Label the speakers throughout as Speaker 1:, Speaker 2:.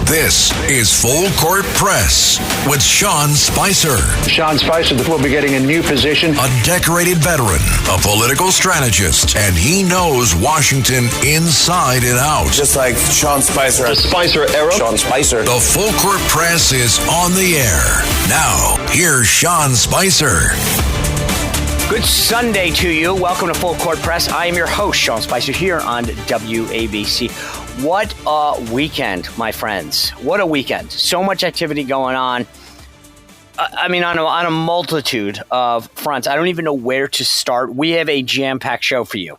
Speaker 1: This is Full Court Press with Sean Spicer.
Speaker 2: Sean Spicer will be getting a new position.
Speaker 1: A decorated veteran, a political strategist, and he knows Washington inside and out.
Speaker 3: Just like Sean Spicer.
Speaker 2: The Spicer era.
Speaker 3: Sean Spicer.
Speaker 1: The Full Court Press is on the air. Now, here's Sean Spicer.
Speaker 4: Good Sunday to you. Welcome to Full Court Press. I am your host, Sean Spicer, here on WABC. What a weekend, my friends. What a weekend. So much activity going on. On a multitude of fronts. I don't even know where to start. We have a jam-packed show for you.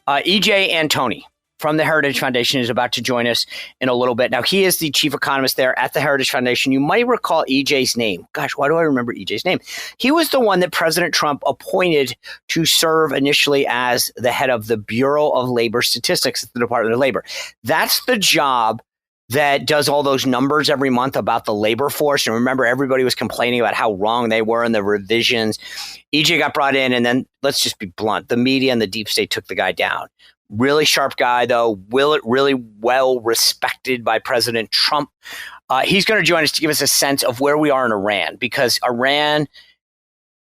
Speaker 4: EJ Antoni from the Heritage Foundation is about to join us in a little bit. Now, he is the chief economist there at the Heritage Foundation. You might recall EJ's name. Gosh, why do I remember EJ's name? He was the one that President Trump appointed to serve initially as the head of the Bureau of Labor Statistics at the Department of Labor. That's the job that does all those numbers every month about the labor force. And remember, everybody was complaining about how wrong they were in the revisions. EJ got brought in, and then let's just be blunt. The media and the deep state took the guy down. Really sharp guy, though. Really well respected by President Trump. He's going to join us to give us a sense of where we are in Iran, because Iran,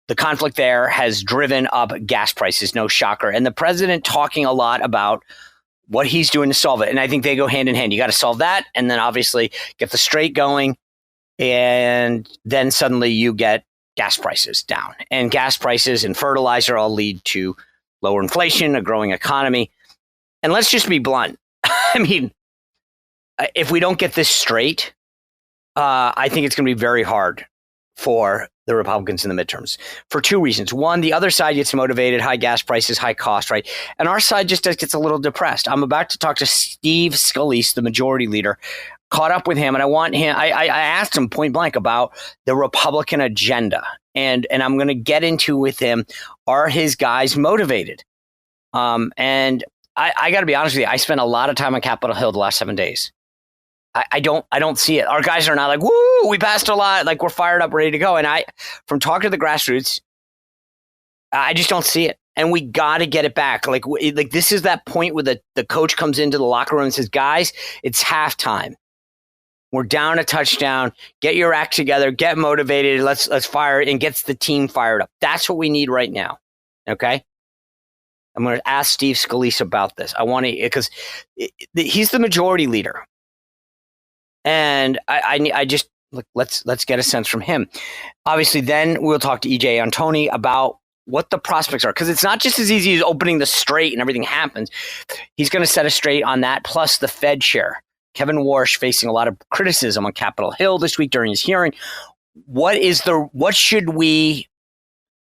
Speaker 4: the conflict there has driven up gas prices. No shocker. And the president talking a lot about what he's doing to solve it. And I think they go hand in hand. You got to solve that, and then obviously get the strait going. And then suddenly you get gas prices down. And gas prices and fertilizer all lead to lower inflation, a growing economy. And let's just be blunt. I mean, if we don't get this straight, I think it's going to be very hard for the Republicans in the midterms for two reasons. One, the other side gets motivated, high gas prices, high cost, right? And our side just gets a little depressed. I'm about to talk to Steve Scalise, the majority leader. Caught up with him, and I asked him point blank about the Republican agenda. And I'm going to get into with him, are his guys motivated? And I got to be honest with you. I spent a lot of time on Capitol Hill the last 7 days. I don't see it. Our guys are not like, woo, we passed a lot. Like, we're fired up, ready to go. And from talking to the grassroots, I just don't see it. And we got to get it back. Like this is that point where the coach comes into the locker room and says, guys, it's halftime. We're down a touchdown. Get your act together. Get motivated. Let's fire it, and gets the team fired up. That's what we need right now. Okay. I'm going to ask Steve Scalise about this. I want to, because he's the majority leader. And I just, look, let's get a sense from him. Obviously, then we'll talk to EJ Antoni about what the prospects are, because it's not just as easy as opening the strait and everything happens. He's going to set us straight on that, plus the Fed chair. Kevin Warsh facing a lot of criticism on Capitol Hill this week during his hearing. What should we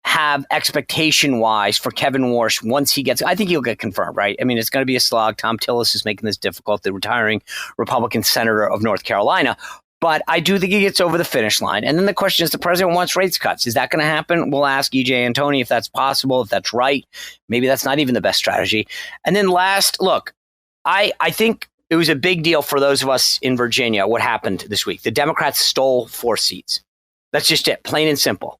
Speaker 4: have expectation-wise for Kevin Warsh once he gets – I think he'll get confirmed, right? I mean, it's going to be a slog. Tom Tillis is making this difficult, the retiring Republican senator of North Carolina. But I do think he gets over the finish line. And then the question is, the president wants rates cuts. Is that going to happen? We'll ask EJ Antoni if that's possible, if that's right. Maybe that's not even the best strategy. And then last, look, I think it was a big deal for those of us in Virginia, what happened this week. The Democrats stole 4 seats. That's just it, plain and simple.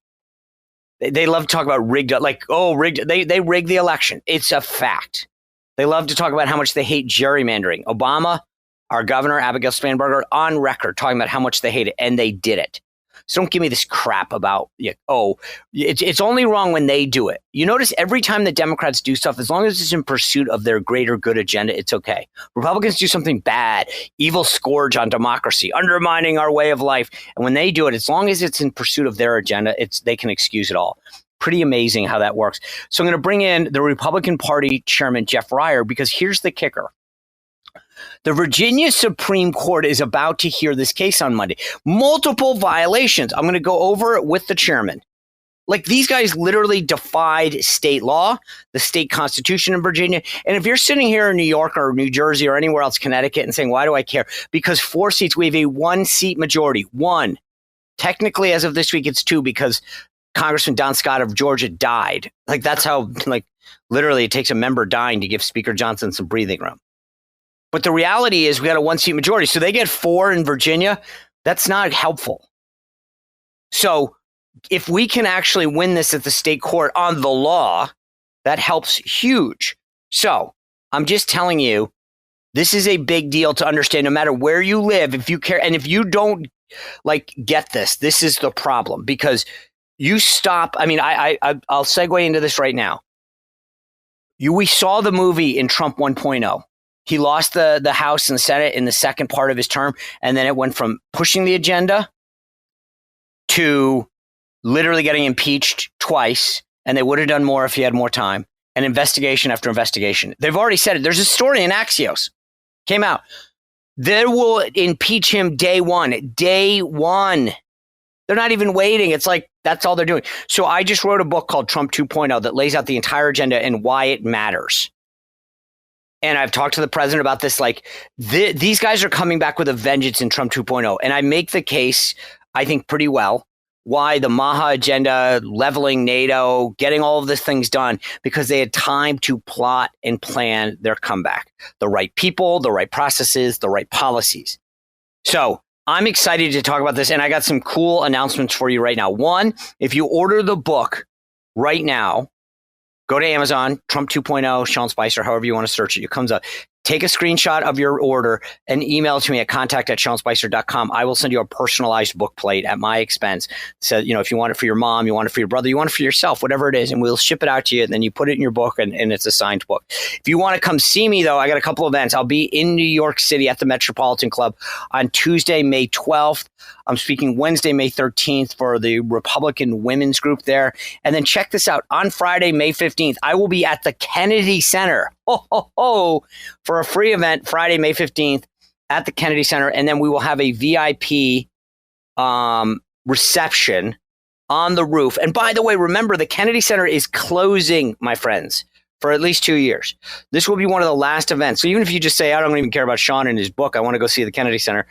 Speaker 4: They love to talk about rigged, rigged. They rigged the election. It's a fact. They love to talk about how much they hate gerrymandering. Obama, our governor, Abigail Spanberger, on record talking about how much they hate it, and they did it. So don't give me this crap about, it's only wrong when they do it. You notice every time the Democrats do stuff, as long as it's in pursuit of their greater good agenda, it's okay. Republicans do something bad, evil scourge on democracy, undermining our way of life. And when they do it, as long as it's in pursuit of their agenda, they can excuse it all. Pretty amazing how that works. So I'm going to bring in the Republican Party chairman, Jeff Reier, because here's the kicker. The Virginia Supreme Court is about to hear this case on Monday. Multiple violations. I'm going to go over it with the chairman. Like, these guys literally defied state law, the state constitution in Virginia. And if you're sitting here in New York or New Jersey or anywhere else, Connecticut, and saying, why do I care? Because 4 seats, we have a 1-seat majority. 1. Technically, as of this week, it's 2 because Congressman Don Scott of Georgia died. Like, that's how, literally it takes a member dying to give Speaker Johnson some breathing room. But the reality is we got a 1-seat majority. So they get 4 in Virginia. That's not helpful. So if we can actually win this at the state court on the law, that helps huge. So I'm just telling you, This is a big deal to understand no matter where you live, if you care. And if you don't get this, this is the problem because you stop. I mean, I'll segue into this right now. We saw the movie in Trump 1.0. He lost the House and Senate in the second part of his term. And then it went from pushing the agenda to literally getting impeached twice. And they would have done more if he had more time. And investigation after investigation. They've already said it. There's a story in Axios. Came out. They will impeach him day one. Day one. They're not even waiting. It's like that's all they're doing. So I just wrote a book called Trump 2.0 that lays out the entire agenda and why it matters. And I've talked to the president about this. These guys are coming back with a vengeance in Trump 2.0. And I make the case, I think, pretty well, why the Maha agenda, leveling NATO, getting all of these things done, because they had time to plot and plan their comeback. The right people, the right processes, the right policies. So I'm excited to talk about this. And I got some cool announcements for you right now. One, if you order the book right now, go to Amazon, Trump 2.0, Sean Spicer, however you want to search it. It comes up. Take a screenshot of your order and email it to me at contact@seanspicer.com. I will send you a personalized book plate at my expense. So, if you want it for your mom, you want it for your brother, you want it for yourself, whatever it is, and we'll ship it out to you. And then you put it in your book and it's a signed book. If you want to come see me, though, I got a couple events. I'll be in New York City at the Metropolitan Club on Tuesday, May 12th. I'm speaking Wednesday, May 13th for the Republican Women's Group there. And then check this out. On Friday, May 15th, I will be at the Kennedy Center for a free event Friday, May 15th at the Kennedy Center. And then we will have a VIP reception on the roof. And by the way, remember, the Kennedy Center is closing, my friends, for at least 2 years. This will be one of the last events. So even if you just say, I don't even care about Sean and his book, I want to go see the Kennedy Center,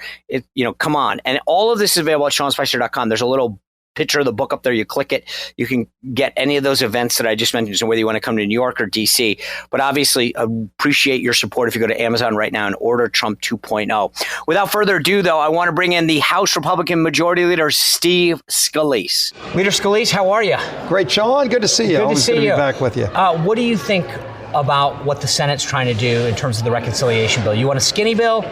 Speaker 4: come on. And all of this is available at seanspicer.com. There's a little picture of the book up there. You click it. You can get any of those events that I just mentioned, so whether you want to come to New York or DC. But obviously, appreciate your support if you go to Amazon right now and order Trump 2.0. Without further ado, though, I want to bring in the House Republican Majority Leader Steve Scalise. Leader Scalise, how are you?
Speaker 3: Great, Sean. Good to see you.
Speaker 4: Good to see you.
Speaker 3: Be back with you.
Speaker 4: What do you think about what the Senate's trying to do in terms of the reconciliation bill? You want a skinny bill?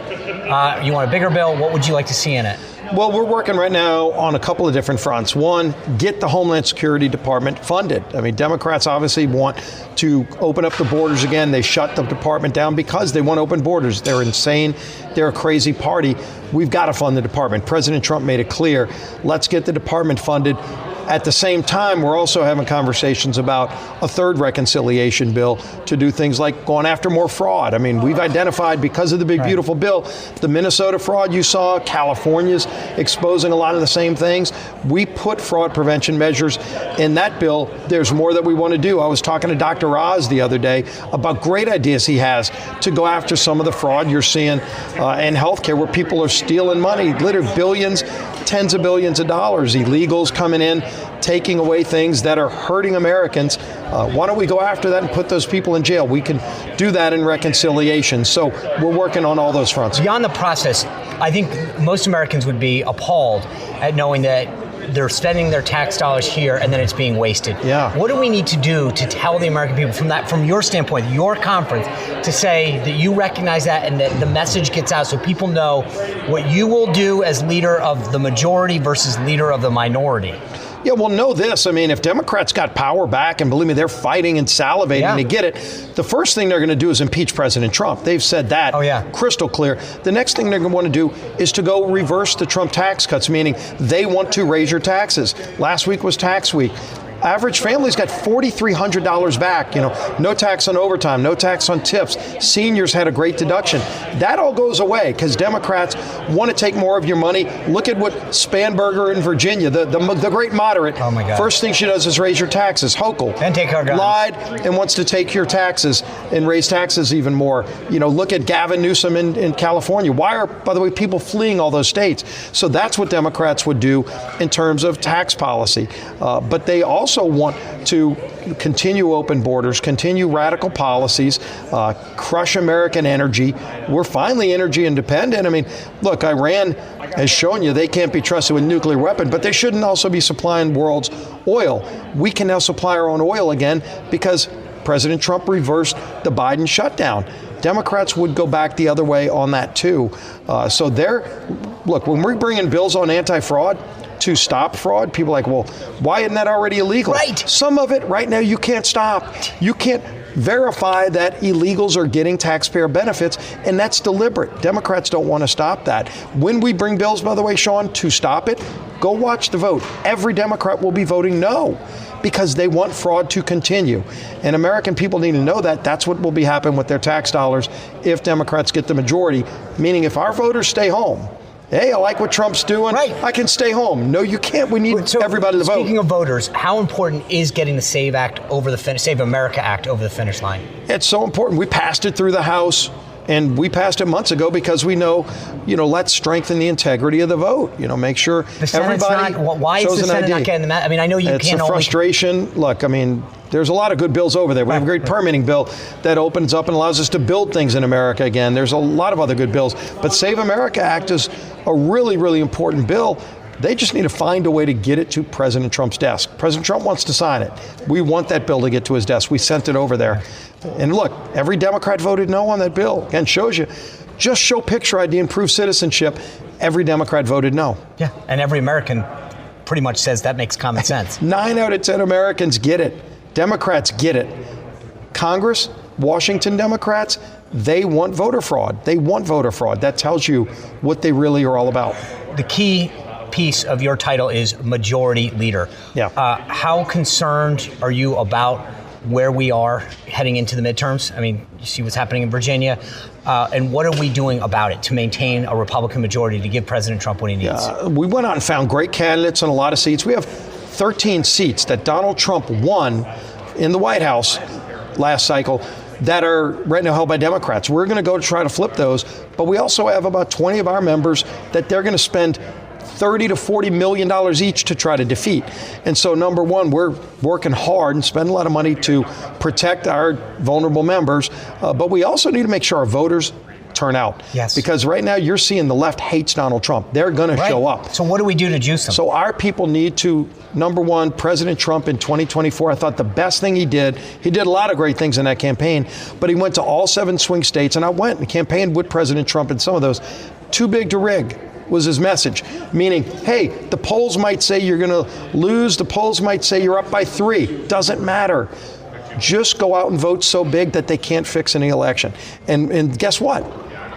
Speaker 4: You want a bigger bill? What would you like to see in it?
Speaker 3: Well, we're working right now on a couple of different fronts. One, get the Homeland Security Department funded. I mean, Democrats obviously want to open up the borders again. They shut the department down because they want open borders. They're insane. They're a crazy party. We've got to fund the department. President Trump made it clear. Let's get the department funded. At the same time, we're also having conversations about a third reconciliation bill to do things like going after more fraud. I mean, we've identified, because of the big, beautiful bill, the Minnesota fraud you saw, California's exposing a lot of the same things. We put fraud prevention measures in that bill. There's more that we want to do. I was talking to Dr. Oz the other day about great ideas he has to go after some of the fraud you're seeing in healthcare, where people are stealing money, literally billions, tens of billions of dollars, illegals coming in, taking away things that are hurting Americans. Why don't we go after that and put those people in jail? We can do that in reconciliation. So we're working on all those fronts.
Speaker 4: Beyond the process, I think most Americans would be appalled at knowing that they're spending their tax dollars here and then it's being wasted.
Speaker 3: Yeah.
Speaker 4: What do we need to do to tell the American people from your standpoint, your conference, to say that you recognize that and that the message gets out so people know what you will do as leader of the majority versus leader of the minority?
Speaker 3: Yeah, well, know this. I mean, if Democrats got power back, and believe me, they're fighting and salivating to get it, the first thing they're going to do is impeach President Trump. They've said that crystal clear. The next thing they're going to want to do is to go reverse the Trump tax cuts, meaning they want to raise your taxes. Last week was tax week. Average families got $4,300 back. No tax on overtime, no tax on tips. Seniors had a great deduction. That all goes away because Democrats want to take more of your money. Look at what Spanberger in Virginia, the great moderate.
Speaker 4: Oh my God.
Speaker 3: First thing she does is raise your taxes. Hochul
Speaker 4: and take our guns.
Speaker 3: Lied and wants to take your taxes and raise taxes even more. Look at Gavin Newsom in California. Why are, by the way, people fleeing all those states? So that's what Democrats would do in terms of tax policy. But they also want to continue open borders, continue radical policies, crush American energy. We're finally energy independent. I mean, look, Iran has shown you they can't be trusted with a nuclear weapon, but they shouldn't also be supplying world's oil. We can now supply our own oil again because President Trump reversed the Biden shutdown. Democrats would go back the other way on that too. Look, when we're bringing bills on anti-fraud to stop fraud, people are like, well, why isn't that already illegal?
Speaker 4: Right.
Speaker 3: Some of it right now you can't stop. You can't verify that illegals are getting taxpayer benefits, and that's deliberate. Democrats don't want to stop that. When we bring bills, by the way, Sean, to stop it, go watch the vote. Every Democrat will be voting no, because they want fraud to continue. And American people need to know that. That's what will be happening with their tax dollars if Democrats get the majority, meaning if our voters stay home, hey, I like what Trump's doing.
Speaker 4: Right.
Speaker 3: I can stay home. No, you can't. We need everybody to vote.
Speaker 5: Speaking of voters, how important is getting the Save America Act over the finish line?
Speaker 3: It's so important. We passed it through the House, and we passed it months ago because we know, let's strengthen the integrity of the vote. Make sure
Speaker 5: the Senate's
Speaker 3: everybody
Speaker 5: why is the Senate not getting the I mean, I know you
Speaker 3: it's
Speaker 5: can't
Speaker 3: a frustration. Look, I mean, there's a lot of good bills over there. We have a great permitting bill that opens up and allows us to build things in America again. There's a lot of other good bills. But Save America Act is a really, really important bill. They just need to find a way to get it to President Trump's desk. President Trump wants to sign it. We want that bill to get to his desk. We sent it over there. And look, every Democrat voted no on that bill. Again, shows you, just show picture ID and prove citizenship. Every Democrat voted no.
Speaker 5: Yeah, and every American pretty much says that makes common sense.
Speaker 3: 9 out of 10 Americans get it. Democrats get it. Congress, Washington Democrats, they want voter fraud. They want voter fraud. That tells you what they really are all about.
Speaker 5: The key piece of your title is Majority Leader.
Speaker 3: Yeah.
Speaker 5: How concerned are you about where we are heading into the midterms? I mean, you see what's happening in Virginia. And what are we doing about it to maintain a Republican majority to give President Trump what he needs?
Speaker 3: We went out and found great candidates on a lot of seats. We have 13 seats that Donald Trump won in the White House last cycle that are right now held by Democrats. We're going to go to try to flip those, but we also have about 20 of our members that they're going to spend $30 to $40 million each to try to defeat. And so, number one, we're working hard and spending a lot of money to protect our vulnerable members, but we also need to make sure our voters turn out.
Speaker 5: Yes.
Speaker 3: Because right now you're seeing the left hates Donald Trump. They're going to show up.
Speaker 5: So what do we do to juice them?
Speaker 3: So our people need to, number one, President Trump in 2024, I thought the best thing he did a lot of great things in that campaign, but he went to all 7 swing states, and I went and campaigned with President Trump in some of those. Too big to rig was his message, meaning, hey, the polls might say you're going to lose, the polls might say you're up by 3. Doesn't matter. Just go out and vote so big that they can't fix any election. And guess what?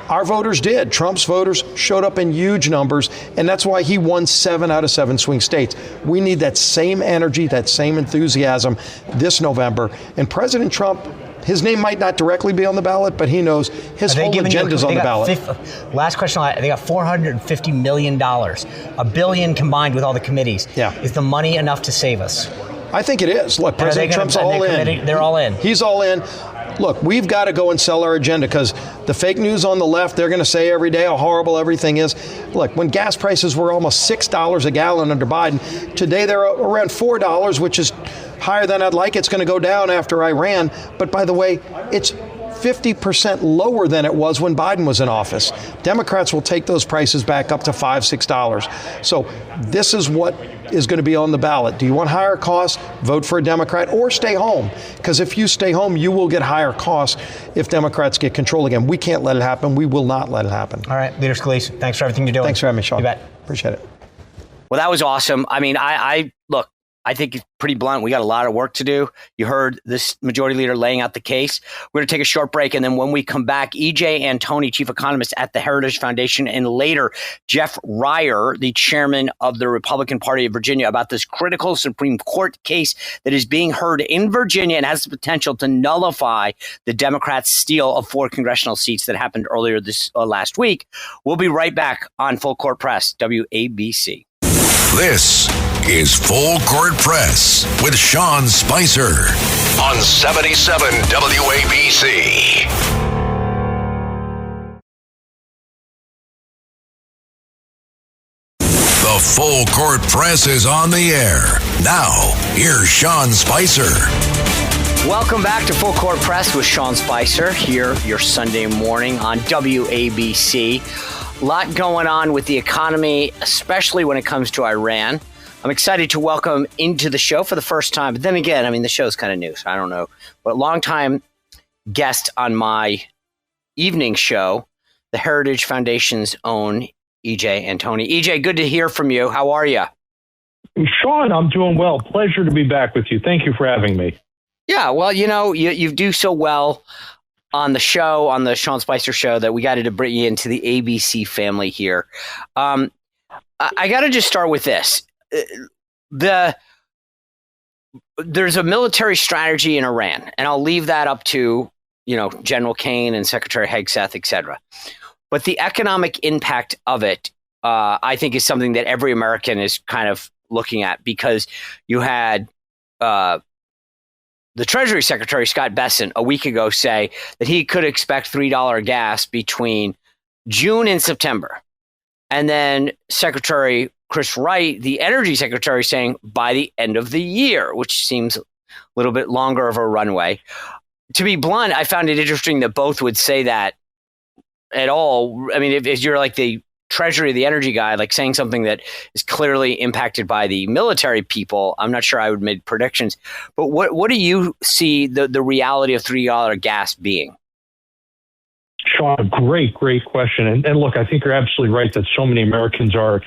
Speaker 3: Our voters did. Trump's voters showed up in huge numbers, and that's why he won 7 out of 7 swing states. We need that same energy, that same enthusiasm this November. And President Trump, his name might not directly be on the ballot, but he knows his whole agenda's on the ballot.
Speaker 5: Last question, they got $450 million, $1 billion combined with all the committees.
Speaker 3: Yeah.
Speaker 5: Is the money enough to save us?
Speaker 3: I think it is. Look, President Trump's all in.
Speaker 5: They're all in.
Speaker 3: He's all in. Look, we've got to go and sell our agenda because the fake news on the left, they're going to say every day how horrible everything is. Look, when gas prices were almost $6 a gallon under Biden, today they're around $4, which is higher than I'd like. It's going to go down after Iran. But by the way, it's 50% lower than it was when Biden was in office. Democrats will take those prices back up to $5, $6. So this is what is going to be on the ballot. Do you want higher costs? Vote for a Democrat or stay home. Because if you stay home, you will get higher costs if Democrats get control again. We can't let it happen. We will not let it happen.
Speaker 5: All right, Leader Scalise, thanks for everything you're doing.
Speaker 3: Thanks for having me, Sean.
Speaker 5: You bet.
Speaker 3: Appreciate it.
Speaker 4: Well, that was awesome. I mean, look, I think it's pretty blunt. We got a lot of work to do. You heard this majority leader laying out the case. We're going to take a short break. And then when we come back, EJ Antoni, chief economist at the Heritage Foundation, and later Jeff Ryer, the chairman of the Republican Party of Virginia, about this critical Supreme Court case that is being heard in Virginia and has the potential to nullify the Democrats' steal of 4 congressional seats that happened earlier this last week. We'll be right back on Full Court Press, WABC.
Speaker 1: This is Full Court Press with Sean Spicer on 77 WABC. The Full Court Press is on the air. Now, here's Sean Spicer.
Speaker 4: Welcome back to Full Court Press with Sean Spicer here your Sunday morning on WABC. A lot going on with the economy, especially when it comes to Iran. I'm excited to welcome into the show for the first time. But then again, I mean, the show's kind of new, so I don't know. But longtime guest on my evening show, the Heritage Foundation's own EJ Antoni. EJ, good to hear from you. How are you?
Speaker 6: Sean, I'm doing well. Pleasure to be back with you. Thank you for having me.
Speaker 4: Yeah, well, you do so well on the show, on the Sean Spicer show, that we got to bring you into the ABC family here. I got to just start with this. There's a military strategy in Iran, and I'll leave that up to, General Kane and Secretary Hegseth, et cetera. But the economic impact of it, I think, is something that every American is kind of looking at, because you had the Treasury Secretary, Scott Bessent, a week ago say that he could expect $3 gas between June and September. And then Secretary Chris Wright, the Energy Secretary, saying by the end of the year, which seems a little bit longer of a runway. To be blunt, I found it interesting that both would say that at all. I mean, if you're like the Treasury, the energy guy, like saying something that is clearly impacted by the military people, I'm not sure I would make predictions. But what do you see the reality of $3 gas being?
Speaker 6: Sean, great question. And look, I think you're absolutely right that so many Americans are,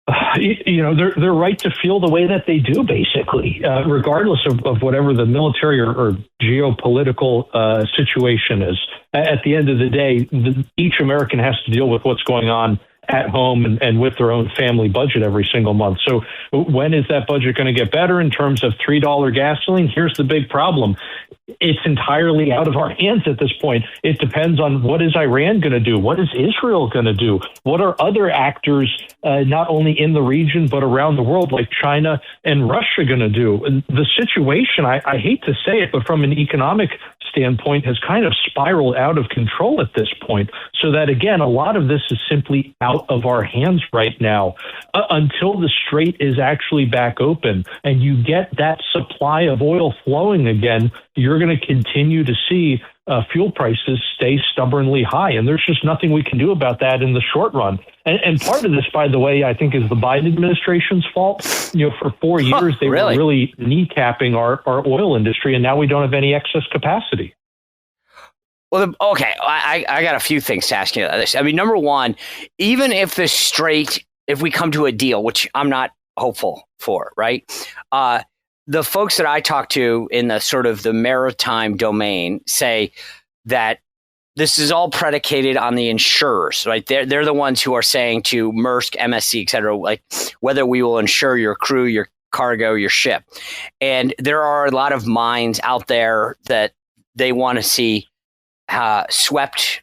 Speaker 6: they're right to feel the way that they do, basically, regardless of whatever the military or geopolitical situation is. At the end of the day, each American has to deal with what's going on at home and with their own family budget every single month. So when is that budget going to get better in terms of $3 gasoline? Here's the big problem. It's entirely out of our hands at this point. It depends on what is Iran going to do? What is Israel going to do? What are other actors, not only in the region, but around the world, like China and Russia, going to do? The situation, I hate to say it, but from an economic standpoint, has kind of spiraled out of control at this point. So that, again, a lot of this is simply out of our hands right now. Until the strait is actually back open and you get that supply of oil flowing again, you're going to continue to see fuel prices stay stubbornly high. And there's just nothing we can do about that in the short run. And part of this, by the way, I think is the Biden administration's fault. For 4 years, they were really kneecapping our oil industry, and now we don't have any excess capacity.
Speaker 4: Well, okay, I got a few things to ask you about this. I mean, number one, even if if we come to a deal, which I'm not hopeful for, right? The folks that I talk to in the sort of the maritime domain say that this is all predicated on the insurers, right? They're the ones who are saying to Maersk, MSC, et cetera, like whether we will insure your crew, your cargo, your ship. And there are a lot of mines out there that they want to see swept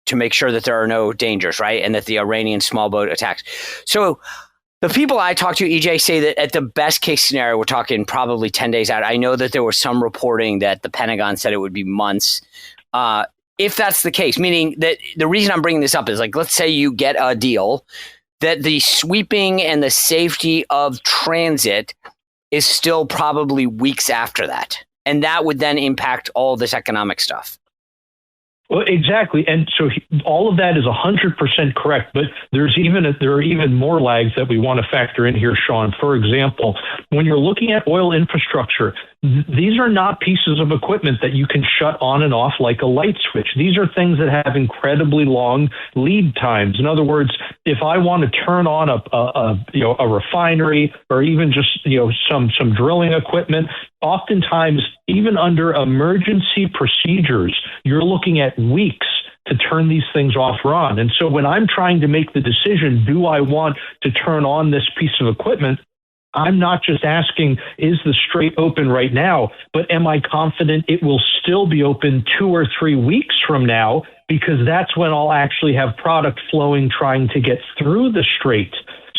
Speaker 4: to make sure that there are no dangers, right? And that the Iranian small boat attacks. So the people I talk to, EJ, say that at the best case scenario, we're talking probably 10 days out. I know that there was some reporting that the Pentagon said it would be months. If that's the case, meaning that the reason I'm bringing this up is, like, let's say you get a deal that the sweeping and the safety of transit is still probably weeks after that. And that would then impact all this economic stuff.
Speaker 6: Well, exactly. And so all of that is 100% correct. But there are even more lags that we want to factor in here, Sean. For example, when you're looking at oil infrastructure, these are not pieces of equipment that you can shut on and off like a light switch. These are things that have incredibly long lead times. In other words, if I want to turn on a refinery or even just some drilling equipment, oftentimes even under emergency procedures, you're looking at weeks to turn these things off or on. And so when I'm trying to make the decision, do I want to turn on this piece of equipment? I'm not just asking, is the strait open right now, but am I confident it will still be open 2 or 3 weeks from now? Because that's when I'll actually have product flowing trying to get through the strait.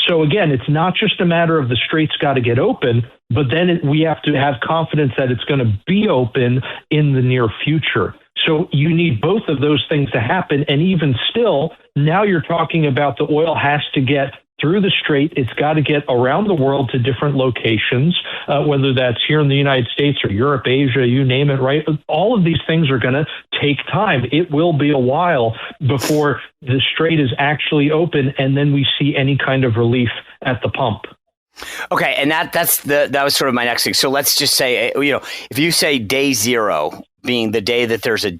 Speaker 6: So again, it's not just a matter of the strait's got to get open, but then we have to have confidence that it's going to be open in the near future. So you need both of those things to happen. And even still, now you're talking about the oil has to get through the strait. It's got to get around the world to different locations, whether that's here in the United States or Europe, Asia, you name it, right? All of these things are going to take time. It will be a while before the strait is actually open, and then we see any kind of relief at the pump.
Speaker 4: Okay, and that was sort of my next thing. So let's just say, if you say day zero being the day that there's a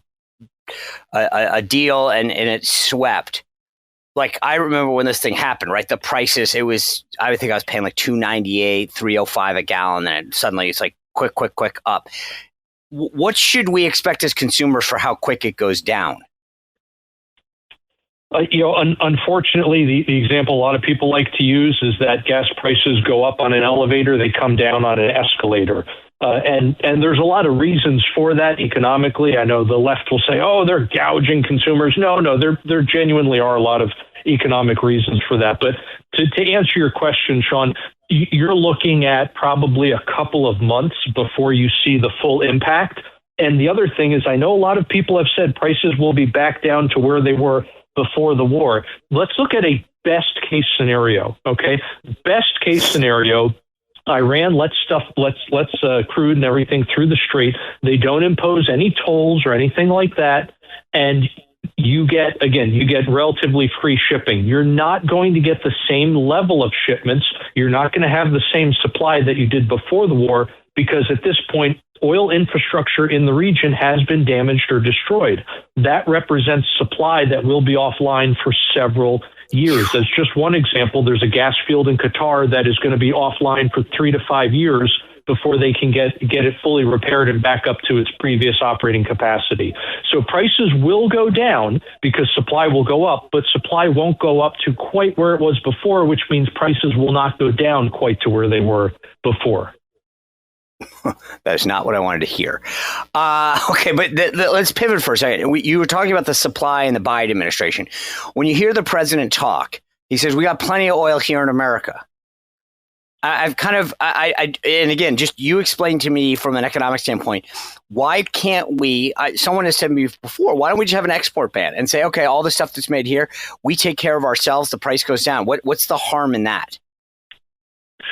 Speaker 4: a deal and it swept. Like, I remember when this thing happened, right? The prices, I think I was paying like $2.98, $3.05 a gallon, and suddenly it's like quick up. What should we expect as consumers for how quick it goes down?
Speaker 6: Unfortunately, the example a lot of people like to use is that gas prices go up on an elevator, they come down on an escalator. And there's a lot of reasons for that economically. I know the left will say, oh, they're gouging consumers. No, there genuinely are a lot of economic reasons for that. But to answer your question, Sean, you're looking at probably a couple of months before you see the full impact. And the other thing is, I know a lot of people have said prices will be back down to where they were before the war. Let's look at a best case scenario. Okay, best case scenario. Iran lets crude and everything through the strait. They don't impose any tolls or anything like that. And you get relatively free shipping. You're not going to get the same level of shipments. You're not going to have the same supply that you did before the war, because at this point, oil infrastructure in the region has been damaged or destroyed. That represents supply that will be offline for several years. As just one example, there's a gas field in Qatar that is going to be offline for 3 to 5 years before they can get it fully repaired and back up to its previous operating capacity. So prices will go down because supply will go up, but supply won't go up to quite where it was before, which means prices will not go down quite to where they were before.
Speaker 4: That is not what I wanted to hear. Okay, but let's pivot for a second. You were talking about the supply in the Biden administration. When you hear the president talk, he says, we got plenty of oil here in America. And again, just you explain to me from an economic standpoint, why can't we, someone has said to me before, why don't we just have an export ban and say, okay, all the stuff that's made here, we take care of ourselves, the price goes down. What's the harm in that?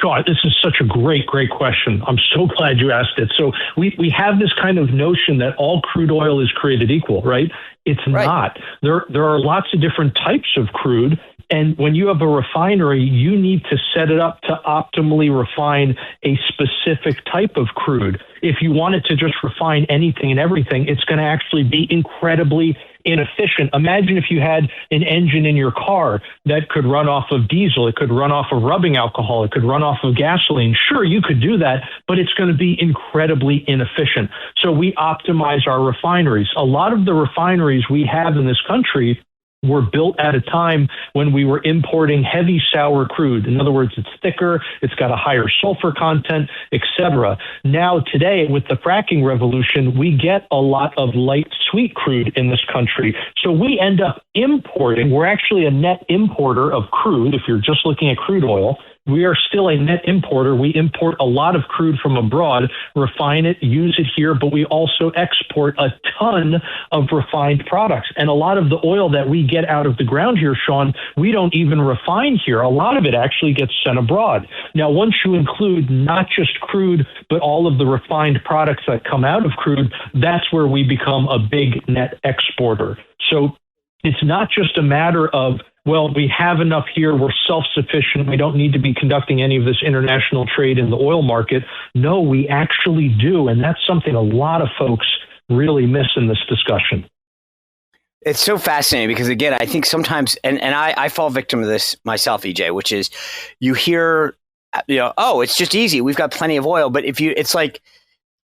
Speaker 6: Sure. This is such a great question. I'm so glad you asked it. So we have this kind of notion that all crude oil is created equal, right? It's not. There are lots of different types of crude. And when you have a refinery, you need to set it up to optimally refine a specific type of crude. If you wanted to just refine anything and everything, it's going to actually be incredibly inefficient. Imagine if you had an engine in your car that could run off of diesel, it could run off of rubbing alcohol, it could run off of gasoline. Sure, you could do that, but it's going to be incredibly inefficient. So we optimize our refineries. A lot of the refineries we have in this country were built at a time when we were importing heavy sour crude. In other words, it's thicker, it's got a higher sulfur content, etc. Now, today, with the fracking revolution, we get a lot of light sweet crude in this country. So we end up importing. We're actually a net importer of crude. If you're just looking at crude oil, we are still a net importer. We import a lot of crude from abroad, refine it, use it here, but we also export a ton of refined products. And a lot of the oil that we get out of the ground here, Sean, we don't even refine here. A lot of it actually gets sent abroad. Now, once you include not just crude, but all of the refined products that come out of crude, that's where we become a big net exporter. So it's not just a matter of, well, we have enough here, we're self-sufficient, we don't need to be conducting any of this international trade in the oil market. No, we actually do, and that's something a lot of folks really miss in this discussion.
Speaker 4: It's so fascinating because, again, I think sometimes, and I fall victim to this myself, EJ, which is you hear, oh, it's just easy, we've got plenty of oil, but it's like,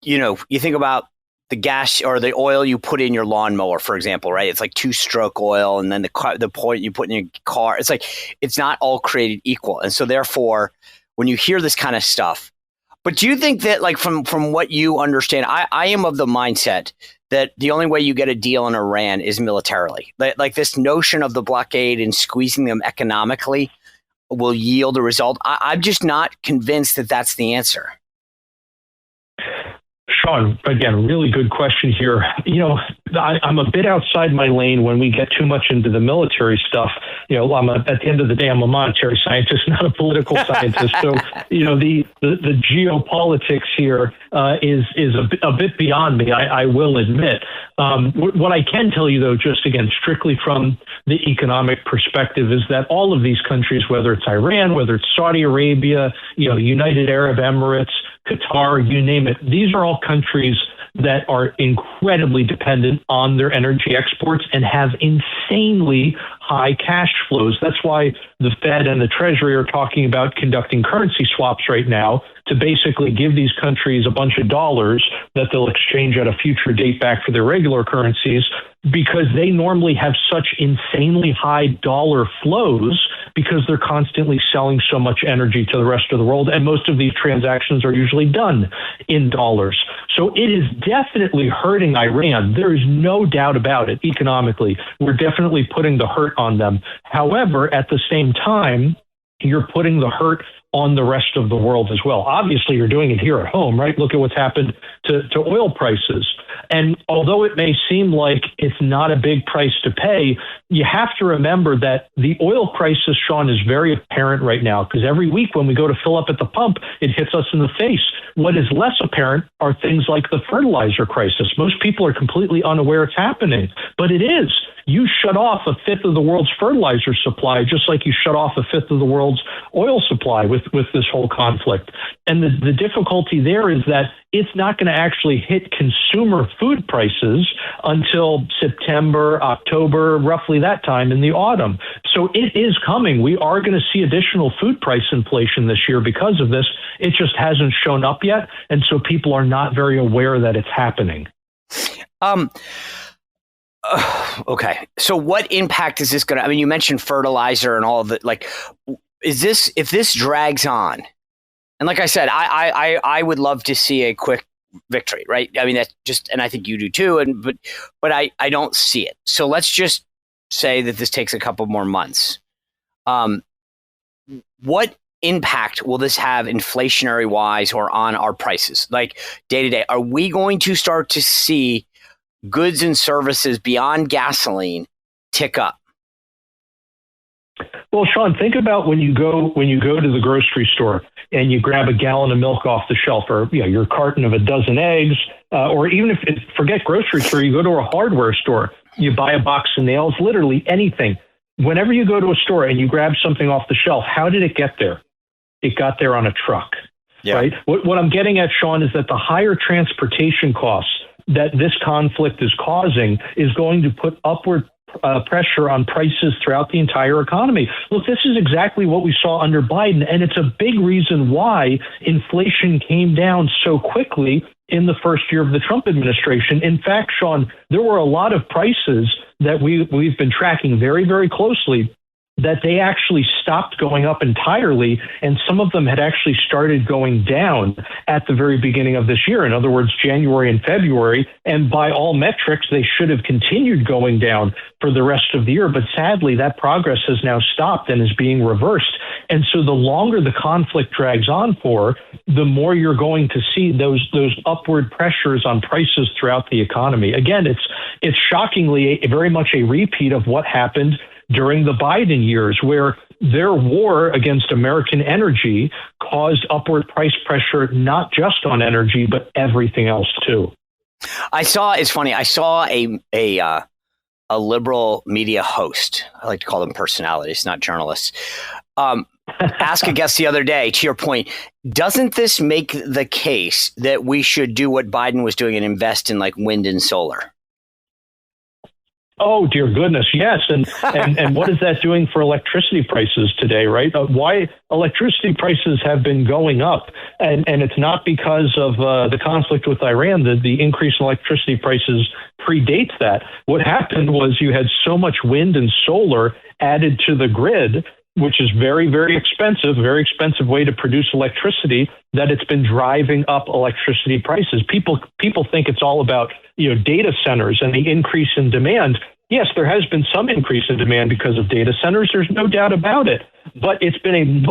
Speaker 4: you think about the gas or the oil you put in your lawnmower, for example, right? It's like 2-stroke oil, and then the point you put in your car. It's like it's not all created equal, and so therefore, when you hear this kind of stuff, but do you think that, like from what you understand, I am of the mindset that the only way you get a deal in Iran is militarily. Like this notion of the blockade and squeezing them economically will yield a result. I'm just not convinced that that's the answer.
Speaker 6: Sean, again, really good question here. I'm a bit outside my lane when we get too much into the military stuff. At the end of the day, I'm a monetary scientist, not a political scientist. So, the geopolitics here is a bit beyond me, I will admit. What I can tell you, though, just again, strictly from the economic perspective, is that all of these countries, whether it's Iran, whether it's Saudi Arabia, United Arab Emirates, Qatar, you name it, these are all countries countries that are incredibly dependent on their energy exports and have insanely high cash flows. That's why the Fed and the Treasury are talking about conducting currency swaps right now to basically give these countries a bunch of dollars that they'll exchange at a future date back for their regular currencies, because they normally have such insanely high dollar flows because they're constantly selling so much energy to the rest of the world. And most of these transactions are usually done in dollars. So it is definitely hurting Iran. There is no doubt about it economically. We're definitely putting the hurt on them. However, at the same time, you're putting the hurt on the rest of the world as well. Obviously, you're doing it here at home, right? Look at what's happened to oil prices. And although it may seem like it's not a big price to pay, you have to remember that the oil crisis, Sean, is very apparent right now, because every week when we go to fill up at the pump, it hits us in the face. What is less apparent are things like the fertilizer crisis. Most people are completely unaware it's happening, but it is. You shut off a fifth of the world's fertilizer supply, just like you shut off a fifth of the world's oil supply with this whole conflict. And the difficulty there is that it's not going to actually hit consumer food prices until September, October, roughly that time in the autumn. So it is coming. We are going to see additional food price inflation this year because of this. It just hasn't shown up yet. And so people are not very aware that it's happening.
Speaker 4: Okay. So what impact is this going to, I mean, you mentioned fertilizer and all of it. Like, if this drags on, and like I said, I would love to see a quick victory, right? I mean, that's just, and I think you do too. But I don't see it. So let's just say that this takes a couple more months. What impact will this have inflationary wise or on our prices, like day to day? Are we going to start to see goods and services beyond gasoline tick up?
Speaker 6: Well, Sean, think about when you go to the grocery store and you grab a gallon of milk off the shelf, or your carton of a dozen eggs, or even forget grocery store, you go to a hardware store, you buy a box of nails, literally anything. Whenever you go to a store and you grab something off the shelf, how did it get there? It got there on a truck, right? What I'm getting at, Sean, is that the higher transportation costs that this conflict is causing is going to put upward pressure on prices throughout the entire economy. Look, this is exactly what we saw under Biden, and it's a big reason why inflation came down so quickly in the first year of the Trump administration. In fact, Sean, there were a lot of prices that we've been tracking very, very closely that they actually stopped going up entirely, and some of them had actually started going down at the very beginning of this year. In other words, January and February, and by all metrics, they should have continued going down for the rest of the year. But sadly, that progress has now stopped and is being reversed. And so the longer the conflict drags on for, the more you're going to see those upward pressures on prices throughout the economy. Again, it's shockingly very much a repeat of what happened during the Biden years, where their war against American energy caused upward price pressure, not just on energy, but everything else too.
Speaker 4: It's funny. I saw a liberal media host. I like to call them personalities, not journalists. Ask a guest the other day, to your point, doesn't this make the case that we should do what Biden was doing and invest in like wind and solar?
Speaker 6: Oh, dear goodness, yes. And what is that doing for electricity prices today, right? Why electricity prices have been going up. And it's not because of the conflict with Iran. The increase in electricity prices predates that. What happened was you had so much wind and solar added to the grid, which is very, very expensive way to produce electricity, that it's been driving up electricity prices. People think it's all about data centers and the increase in demand. Yes, there has been some increase in demand because of data centers. There's no doubt about it. But it's been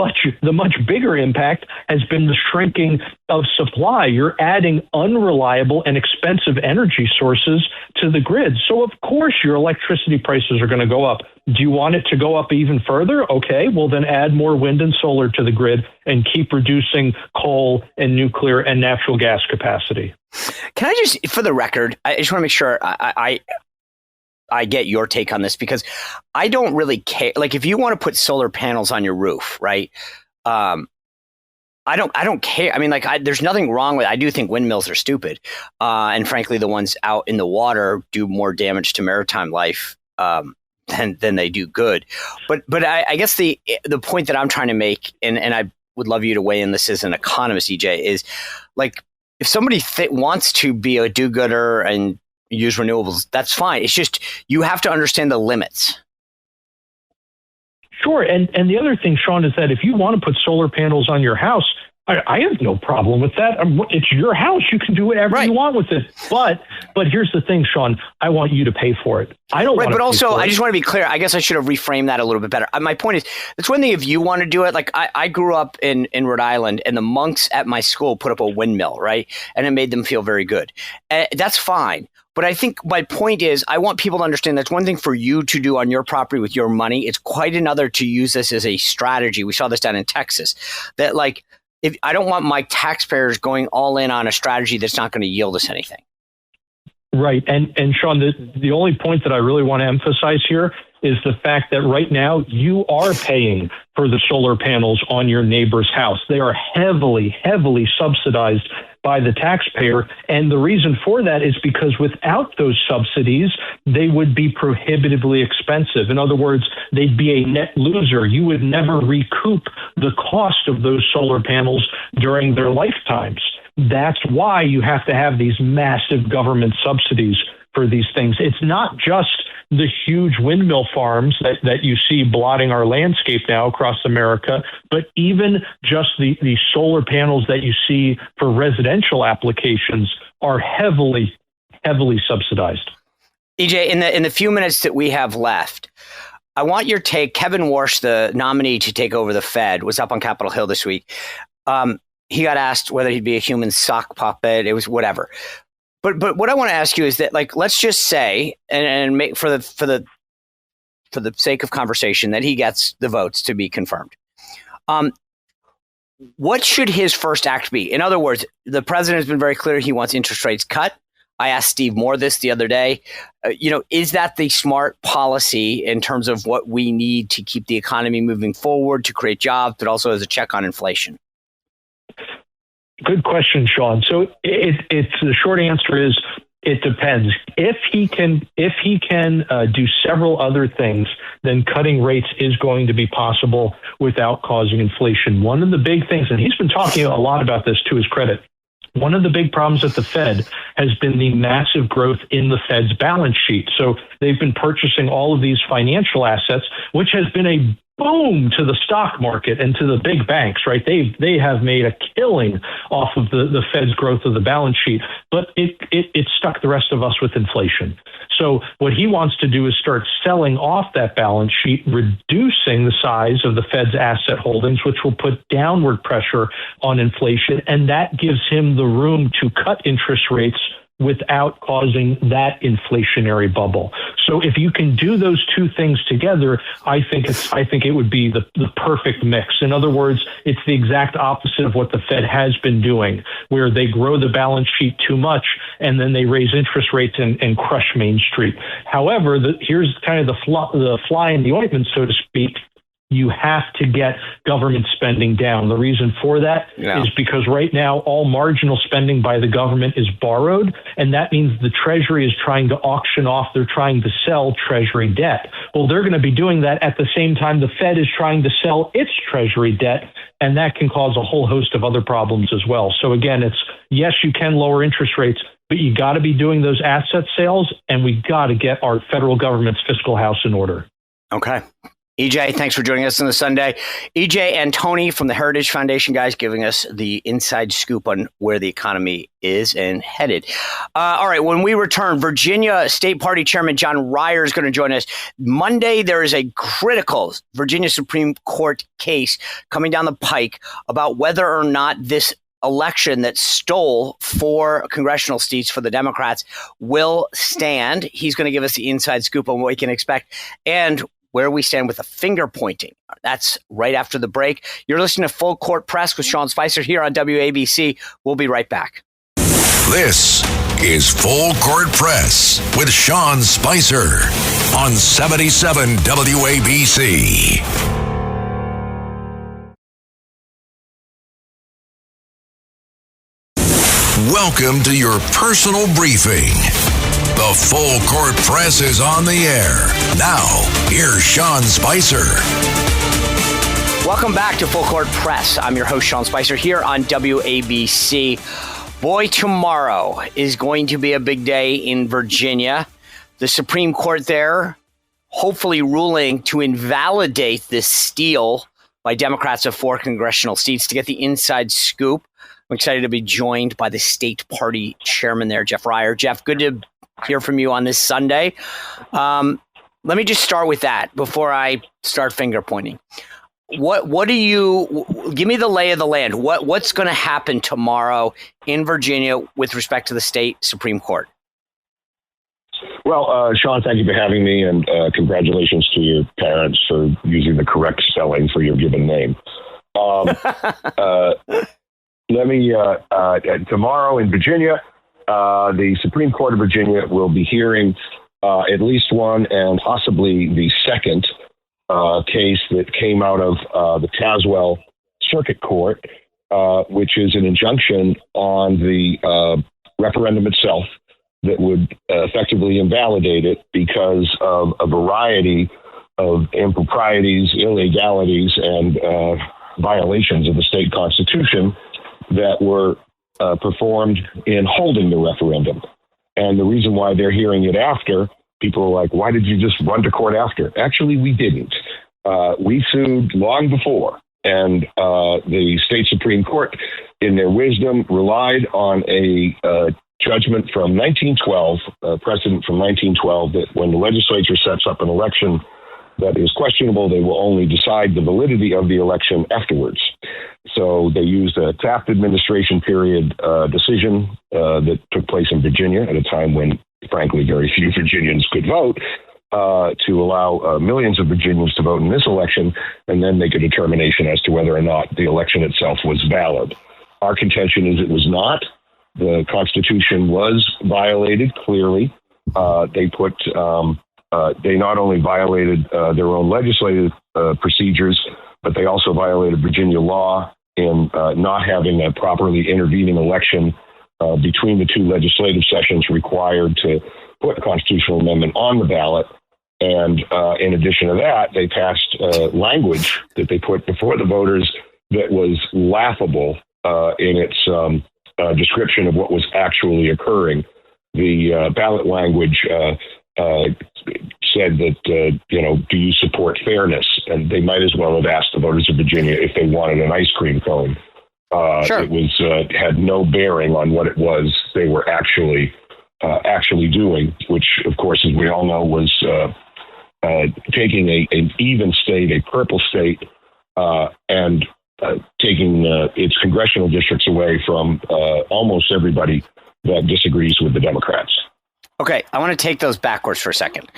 Speaker 6: the much bigger impact has been the shrinking of supply. You're adding unreliable and expensive energy sources to the grid. So of course your electricity prices are going to go up. Do you want it to go up even further? Okay, well then add more wind and solar to the grid and keep reducing coal and nuclear and natural gas capacity.
Speaker 4: Can I just, for the record, I just want to make sure I get your take on this, because I don't really care. Like, if you want to put solar panels on your roof, right? I don't care. I mean, like, there's nothing wrong with. I do think windmills are stupid, and frankly, the ones out in the water do more damage to maritime life than they do good. But I guess the point that I'm trying to make, and I would love you to weigh in this as an economist, EJ, is like, if somebody wants to be a do-gooder and use renewables, that's fine. It's just you have to understand the limits.
Speaker 6: Sure. And the other thing, Sean, is that if you want to put solar panels on your house, I have no problem with that. It's your house. You can do whatever you want with it. But here's the thing, Sean. I want you to pay for it. I don't want to. But also,
Speaker 4: I just want to be clear. I guess I should have reframed that a little bit better. My point is, it's one thing if you want to do it. Like I grew up in Rhode Island, and the monks at my school put up a windmill, right? And it made them feel very good. That's fine. But I think my point is, I want people to understand that's one thing for you to do on your property with your money. It's quite another to use this as a strategy. We saw this down in Texas. That like, if I don't want my taxpayers going all in on a strategy that's not going to yield us anything.
Speaker 6: Right. And Sean, the only point that I really want to emphasize here is the fact that right now you are paying for the solar panels on your neighbor's house. They are heavily, heavily subsidized by the taxpayer. And the reason for that is because without those subsidies, they would be prohibitively expensive. In other words, they'd be a net loser. You would never recoup the cost of those solar panels during their lifetimes. That's why you have to have these massive government subsidies for these things. It's not just the huge windmill farms that you see blotting our landscape now across America, but even just the solar panels that you see for residential applications are heavily, heavily subsidized.
Speaker 4: EJ, in the few minutes that we have left, I want your take. Kevin Warsh, the nominee to take over the Fed, was up on Capitol Hill this week. He got asked whether he'd be a human sock puppet. It was whatever. But what I want to ask you is that, like, let's just say, and make for the sake of conversation, that he gets the votes to be confirmed. What should his first act be? In other words, the president has been very clear he wants interest rates cut. I asked Steve Moore this the other day. Is that the smart policy in terms of what we need to keep the economy moving forward, to create jobs, but also as a check on inflation?
Speaker 6: Good question, Sean. So it's the short answer is it depends. If he can do several other things, then cutting rates is going to be possible without causing inflation. One of the big things, and he's been talking a lot about this to his credit, one of the big problems at the Fed has been the massive growth in the Fed's balance sheet. So they've been purchasing all of these financial assets, which has been a boom to the stock market and to the big banks, right? They have made a killing off of the Fed's growth of the balance sheet, but it stuck the rest of us with inflation. So what he wants to do is start selling off that balance sheet, reducing the size of the Fed's asset holdings, which will put downward pressure on inflation. And that gives him the room to cut interest rates without causing that inflationary bubble. So if you can do those two things together, I think it would be the perfect mix. In other words, it's the exact opposite of what the Fed has been doing, where they grow the balance sheet too much and then they raise interest rates and crush Main Street. However, here's kind of the fly in the ointment, so to speak. You have to get government spending down. The reason for that is because right now all marginal spending by the government is borrowed, and that means the Treasury is trying to auction off, they're trying to sell Treasury debt. Well, they're going to be doing that at the same time the Fed is trying to sell its Treasury debt, and that can cause a whole host of other problems as well. So again, yes, you can lower interest rates, but you got to be doing those asset sales, and we got to get our federal government's fiscal house in order.
Speaker 4: Okay. EJ, thanks for joining us on the Sunday. EJ Antoni from the Heritage Foundation, guys, giving us the inside scoop on where the economy is and headed. All right, when we return, Virginia State Party Chairman John Ryer is going to join us. Monday, there is a critical Virginia Supreme Court case coming down the pike about whether or not this election that stole 4 congressional seats for the Democrats will stand. He's going to give us the inside scoop on what we can expect and where we stand with the finger pointing. That's right after the break. You're listening to Full Court Press with Sean Spicer here on WABC. We'll be right back.
Speaker 1: This is Full Court Press with Sean Spicer on 77 WABC. Welcome to your personal briefing. The Full Court Press is on the air. Now, here's Sean Spicer.
Speaker 4: Welcome back to Full Court Press. I'm your host, Sean Spicer, here on WABC. Boy, tomorrow is going to be a big day in Virginia. The Supreme Court there hopefully ruling to invalidate this steal by Democrats of 4 congressional seats. To get the inside scoop, I'm excited to be joined by the state party chairman there, Jeff Ryer. Jeff, good to hear from you on this Sunday. Let me just start with that before I start finger pointing. What do you give me the lay of the land? What's going to happen tomorrow in Virginia with respect to the state Supreme Court?
Speaker 7: Well, Sean, thank you for having me, and congratulations to your parents for using the correct spelling for your given name. Tomorrow in Virginia, the Supreme Court of Virginia will be hearing at least one and possibly the second case that came out of the Tazewell Circuit Court, which is an injunction on the referendum itself that would effectively invalidate it because of a variety of improprieties, illegalities, and violations of the state constitution that were performed in holding the referendum. And the reason why they're hearing it after, people are like, why did you just run to court after? Actually, we didn't. We sued long before. And the state Supreme Court, in their wisdom, relied on a judgment from 1912, precedent from 1912, that when the legislature sets up an election that is questionable, they will only decide the validity of the election afterwards. So they used a Taft administration period decision that took place in Virginia at a time when, frankly, very few Virginians could vote, to allow millions of Virginians to vote in this election and then make a determination as to whether or not the election itself was valid. Our contention is it was not. The Constitution was violated clearly. They not only violated their own legislative procedures, but they also violated Virginia law in not having a properly intervening election between the two legislative sessions required to put a constitutional amendment on the ballot. And in addition to that, they passed language that they put before the voters that was laughable in its description of what was actually occurring. The ballot language said that, do you support fairness? And they might as well have asked the voters of Virginia if they wanted an ice cream cone. Sure. It was had no bearing on what it was they were actually doing, which, of course, as we all know, was taking an even state, a purple state, and taking its congressional districts away from almost everybody that disagrees with the Democrats.
Speaker 4: Okay, I want to take those backwards for a second.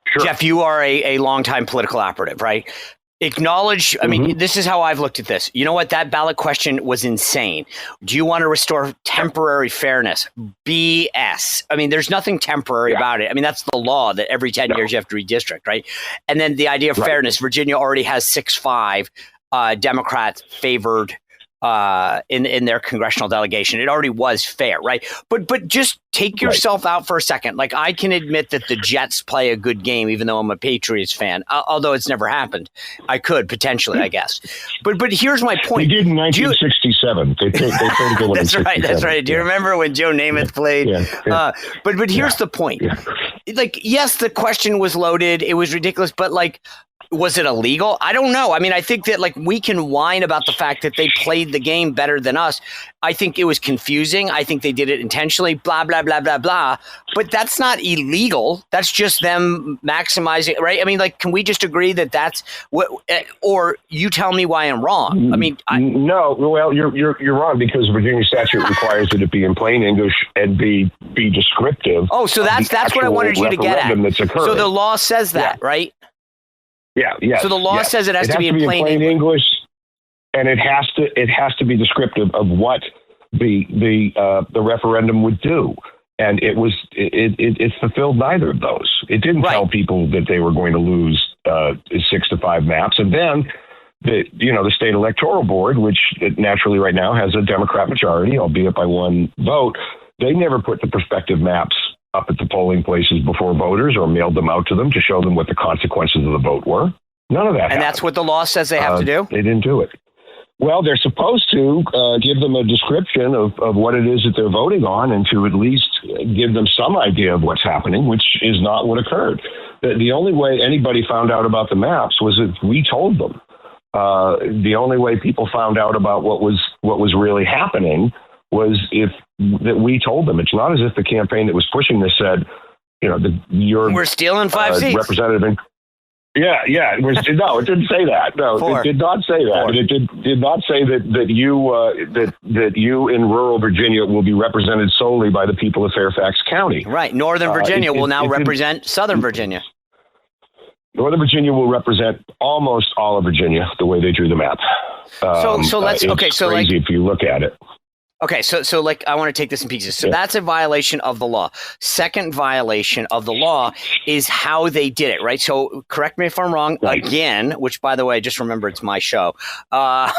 Speaker 7: Sure.
Speaker 4: Jeff, you are a longtime political operative, right? Acknowledge, I mean, this is how I've looked at this. You know what? That ballot question was insane. Do you want to restore temporary fairness? BS. I mean, there's nothing temporary about it. I mean, that's the law that every 10 years you have to redistrict, right? And then the idea of fairness, Virginia already has 6-5 Democrats favored in their congressional delegation. It already was fair, right? But just take yourself out for a second. Like, I can admit that the Jets play a good game, even though I'm a Patriots fan, although it's never happened. I could potentially, I guess. But here's my point.
Speaker 7: They did in 1967. They played a good one.
Speaker 4: That's right. That's right. Do you remember when Joe Namath played? But here's the point. Like, yes, the question was loaded. It was ridiculous, but like, was it illegal? I don't know. I mean, I think that, like, we can whine about the fact that they played the game better than us. I think it was confusing. I think they did it intentionally, blah, blah, blah, blah, blah. But that's not illegal. That's just them maximizing, right? I mean, like, can we just agree that that's what, or you tell me why I'm wrong? I mean,
Speaker 7: no. Well, you're wrong, because Virginia statute requires that it be in plain English and be descriptive.
Speaker 4: Oh, so that's what I wanted you to get at. So the law says that, right?
Speaker 7: Yeah.
Speaker 4: So the law says it has to be in plain English,
Speaker 7: and it has to be descriptive of what the referendum would do, and it fulfilled neither of those. It didn't tell people that they were going to lose 6 to 5 maps, and then the state electoral board, which naturally right now has a Democrat majority, albeit by one vote, they never put the prospective maps up at the polling places before voters or mailed them out to them to show them what the consequences of the vote were. None of that happened.
Speaker 4: And that's what the law says they have to do?
Speaker 7: They didn't do it. Well, they're supposed to give them a description of what it is that they're voting on and to at least give them some idea of what's happening, which is not what occurred. The only way anybody found out about the maps was if we told them. The only way people found out about what was really happening was if that we told them. It's not as if the campaign that was pushing this said, we're stealing 5 seats. Representative. No, it didn't say that. No, 4. It did not say that. 4. And it did not say that you in rural Virginia will be represented solely by the people of Fairfax County.
Speaker 4: Right. Northern Virginia will now represent Southern Virginia.
Speaker 7: Northern Virginia will represent almost all of Virginia the way they drew the map.
Speaker 4: So let's
Speaker 7: crazy if you look at it.
Speaker 4: Okay, so I want to take this in pieces. So that's a violation of the law. Second violation of the law is how they did it, right? So correct me if I'm wrong again, which by the way, just remember it's my show. But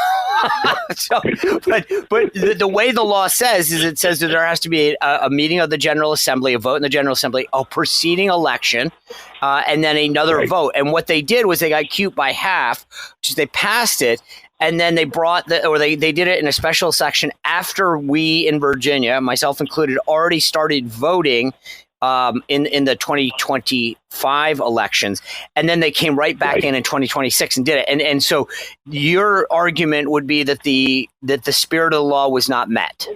Speaker 4: the way the law says is it says that there has to be a meeting of the General Assembly, a vote in the General Assembly, a preceding election, and then another vote. And what they did was they got cute by half, which is they passed it. And then they they did it in a special section after we in Virginia, myself included, already started voting in the 2025 elections. And then they came right back in 2026 and did it. And so your argument would be that the spirit of the law was not met.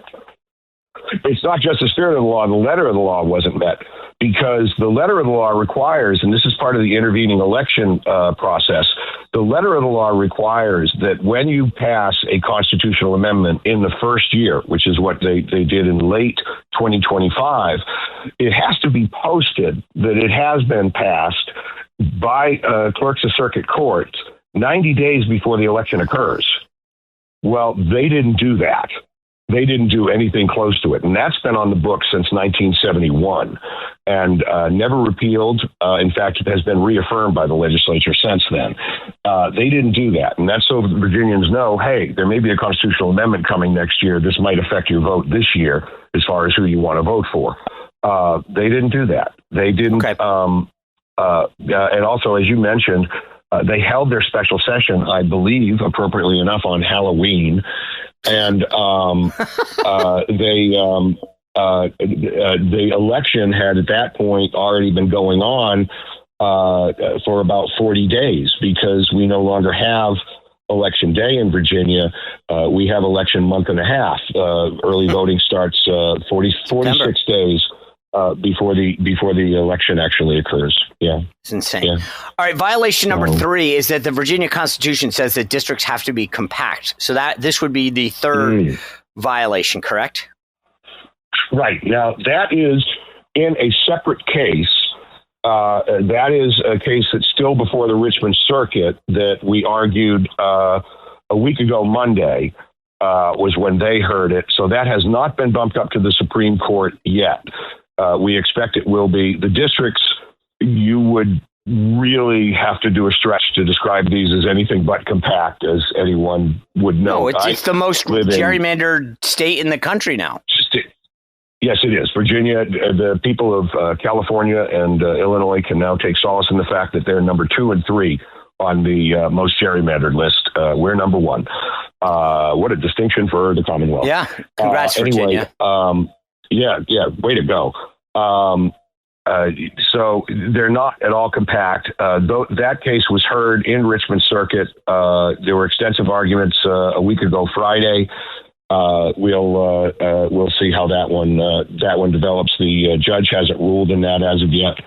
Speaker 7: It's not just the spirit of the law. The letter of the law wasn't met. Because the letter of the law requires, and this is part of the intervening election process, the letter of the law requires that when you pass a constitutional amendment in the first year, which is what they did in late 2025, it has to be posted that it has been passed by clerks of circuit courts 90 days before the election occurs. Well, they didn't do that. They didn't do anything close to it. And that's been on the books since 1971 and never repealed. In fact, it has been reaffirmed by the legislature since then. They didn't do that. And that's so Virginians know, hey, there may be a constitutional amendment coming next year. This might affect your vote this year as far as who you want to vote for. They didn't do that. They didn't. Okay. And also, as you mentioned, they held their special session, I believe, appropriately enough, on Halloween. And the election had at that point already been going on for about 40 days because we no longer have election day in Virginia. We have election month and a half. Early voting starts 46 days before the election actually occurs. Yeah.
Speaker 4: It's insane. Yeah. All right. Violation number 3 is that the Virginia Constitution says that districts have to be compact. So that this would be the third violation, correct?
Speaker 7: Right. Now, that is in a separate case. That is a case that's still before the Richmond Circuit that we argued a week ago Monday was when they heard it. So that has not been bumped up to the Supreme Court yet. We expect it will be. The districts, you would really have to do a stretch to describe these as anything but compact, as anyone would know.
Speaker 4: No, it's the most gerrymandered state in the country now.
Speaker 7: Yes, it is. Virginia, the people of California and Illinois can now take solace in the fact that they're number 2 and 3 on the most gerrymandered list. We're number 1. What a distinction for the Commonwealth.
Speaker 4: Yeah, congrats, Virginia.
Speaker 7: Yeah, way to go. So they're not at all compact. Though that case was heard in Richmond Circuit. There were extensive arguments a week ago Friday. We'll see how that one develops. The judge hasn't ruled in that as of yet.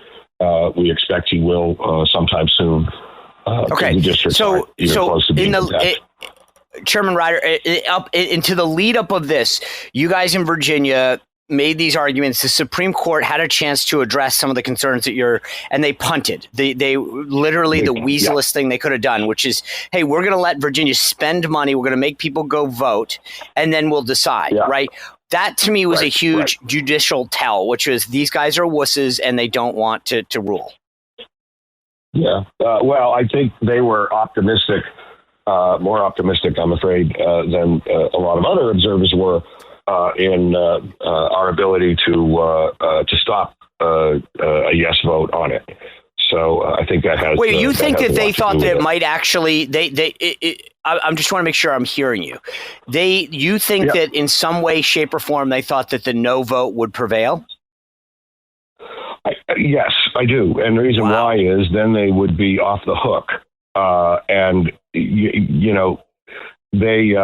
Speaker 7: We expect he will sometime soon.
Speaker 4: Okay, so in the Chairman Ryder, into the lead up of this, you guys in Virginia made these arguments. The Supreme Court had a chance to address some of the concerns that and they punted. They literally the weaselest thing they could have done, which is, hey, we're going to let Virginia spend money. We're going to make people go vote, and then we'll decide, right? That to me was a huge judicial tell, which was these guys are wusses and they don't want to rule.
Speaker 7: Yeah. Well, I think they were optimistic more optimistic, I'm afraid, than a lot of other observers were in our ability to stop a yes vote on it. So I think that has.
Speaker 4: Wait, you think that they thought that it might actually? I'm just want to make sure I'm hearing you. You think that in some way, shape, or form, they thought that the no vote would prevail?
Speaker 7: Yes, I do, and the reason why is then they would be off the hook, and you know they.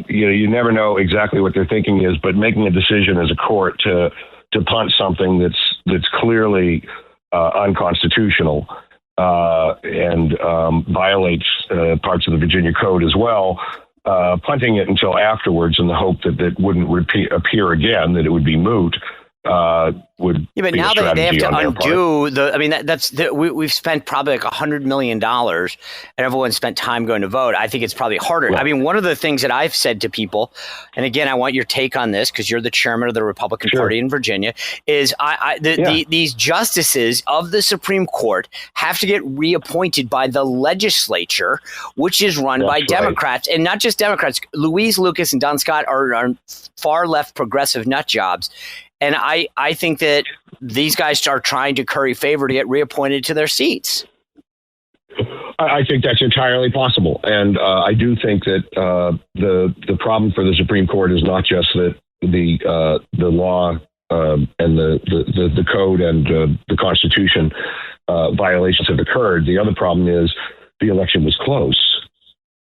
Speaker 7: You never know exactly what their thinking is, but making a decision as a court to punt something that's clearly unconstitutional and violates parts of the Virginia Code as well, punting it until afterwards in the hope that it wouldn't appear again, that it would be moot. Would
Speaker 4: but
Speaker 7: be
Speaker 4: now they have to undo
Speaker 7: part.
Speaker 4: we've spent probably like $100 million and everyone spent time going to vote. I think it's probably harder.
Speaker 7: Yeah.
Speaker 4: I mean, one of the things that I've said to people, and again, I want your take on this because you're the chairman of the Republican Party in Virginia, is these justices of the Supreme Court have to get reappointed by the legislature, which is run by Democrats, and not just Democrats. Louise Lucas and Don Scott are far left progressive nut jobs. And I think that these guys are trying to curry favor to get reappointed to their seats.
Speaker 7: I think that's entirely possible. And I do think that the problem for the Supreme Court is not just that the law and the code and the Constitution violations have occurred. The other problem is the election was close.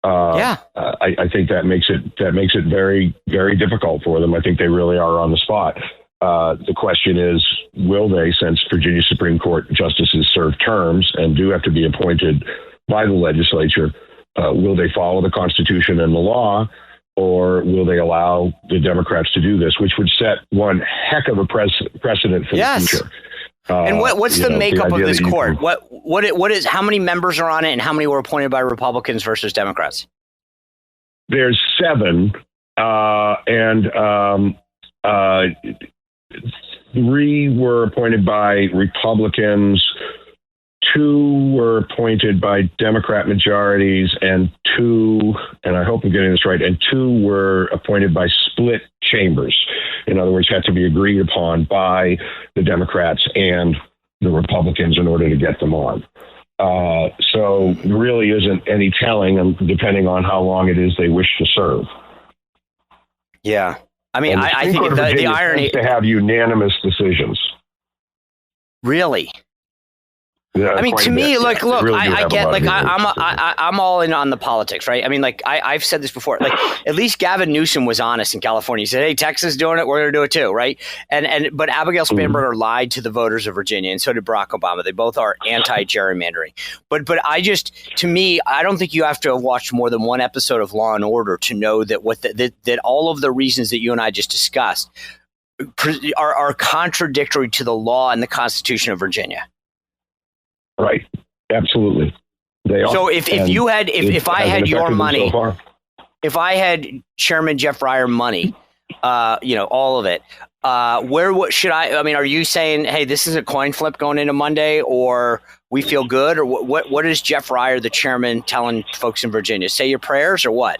Speaker 7: I think that makes it very, very difficult for them. I think they really are on the spot. The question is, will they, since Virginia Supreme Court justices serve terms and do have to be appointed by the legislature, will they follow the Constitution and the law, or will they allow the Democrats to do this, which would set one heck of a precedent for the future?
Speaker 4: And what's the makeup of this court? What is how many members are on it, and how many were appointed by Republicans versus Democrats?
Speaker 7: There's 7, and 3 were appointed by Republicans, 2 were appointed by Democrat majorities, and 2, and I hope I'm getting this right, and 2 were appointed by split chambers. In other words, had to be agreed upon by the Democrats and the Republicans in order to get them on. So there really isn't any telling, depending on how long it is they wish to serve.
Speaker 4: Yeah. I mean, I think the irony
Speaker 7: is to have unanimous decisions.
Speaker 4: Really?
Speaker 7: Yeah,
Speaker 4: I mean, to me, look,
Speaker 7: really
Speaker 4: I get, like, I'm all in on the politics, right? I mean, like, I've said this before, like, at least Gavin Newsom was honest in California. He said, hey, Texas is doing it, we're going to do it too, right? But Abigail Spanberger lied to the voters of Virginia, and so did Barack Obama. They both are anti-gerrymandering. But to me, I don't think you have to have watched more than one episode of Law and Order to know that that all of the reasons that you and I just discussed are contradictory to the law and the Constitution of Virginia.
Speaker 7: Right. Absolutely. They are.
Speaker 4: So if I had your money, if I had Chairman Jeff Breyer money, all of it, what should I mean, are you saying, hey, this is a coin flip going into Monday, or we feel good, or what is Jeff Breyer, the chairman, telling folks in Virginia? Say your prayers, or what?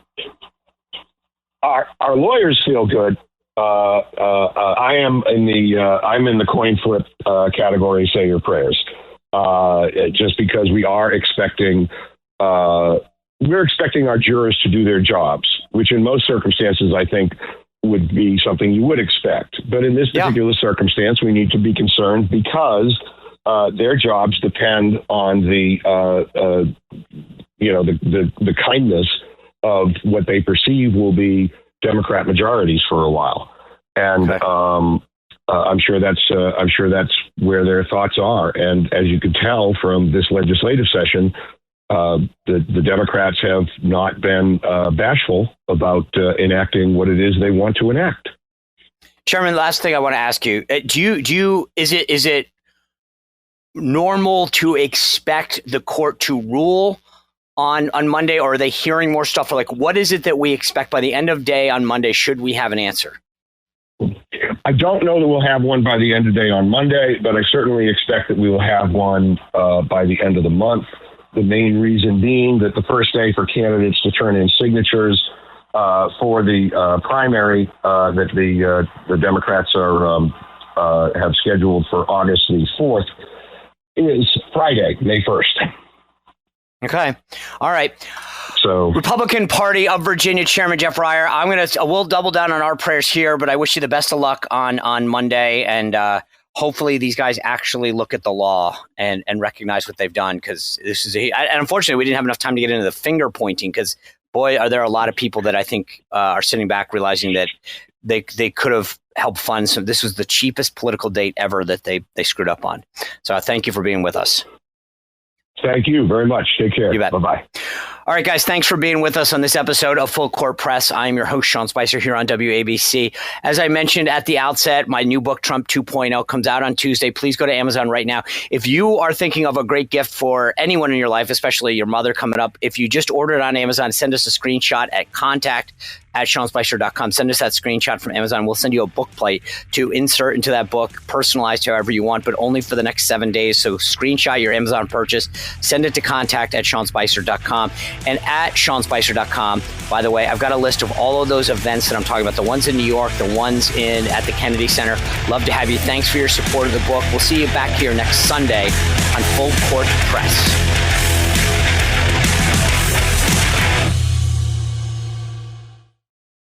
Speaker 7: Our lawyers feel good. I'm in the coin flip category. Say your prayers. Just because we are expecting our jurors to do their jobs, which in most circumstances I think would be something you would expect. But in this particular circumstance, we need to be concerned because their jobs depend on the kindness of what they perceive will be Democrat majorities for a while, and I'm sure that's where their thoughts are. And as you could tell from this legislative session, the Democrats have not been bashful about enacting what it is they want to enact.
Speaker 4: Chairman, last thing I want to ask you: is it normal to expect the court to rule on Monday, or are they hearing more stuff? Or like, what is it that we expect by the end of day on Monday? Should we have an answer?
Speaker 7: I don't know that we'll have one by the end of the day on Monday, but I certainly expect that we will have one by the end of the month. The main reason being that the first day for candidates to turn in signatures for the primary that the Democrats have scheduled for August the 4th is Friday, May 1st.
Speaker 4: Okay. All right.
Speaker 7: So,
Speaker 4: Republican Party of Virginia Chairman Jeff Breyer, we'll double down on our prayers here, but I wish you the best of luck on Monday, and hopefully these guys actually look at the law and recognize what they've done, because and unfortunately we didn't have enough time to get into the finger pointing, because boy, are there a lot of people that I think are sitting back realizing that they could have helped fund some. This was the cheapest political date ever that they screwed up on. So thank you for being with us.
Speaker 7: Thank you very much. Take care.
Speaker 4: You bet.
Speaker 7: Bye-bye.
Speaker 4: All right, guys, thanks for being with us on this episode of Full Court Press. I am your host, Sean Spicer, here on WABC. As I mentioned at the outset, my new book, Trump 2.0, comes out on Tuesday. Please go to Amazon right now. If you are thinking of a great gift for anyone in your life, especially your mother coming up, if you just order it on Amazon, send us a screenshot at contact@SeanSpicer.com. Send us that screenshot from Amazon. We'll send you a book plate to insert into that book, personalized however you want, but only for the next 7 days. So screenshot your Amazon purchase, send it to contact@SeanSpicer.com. And at SeanSpicer.com, by the way, I've got a list of all of those events that I'm talking about, the ones in New York, the ones at the Kennedy Center. Love to have you. Thanks for your support of the book. We'll see you back here next Sunday on Full Court Press.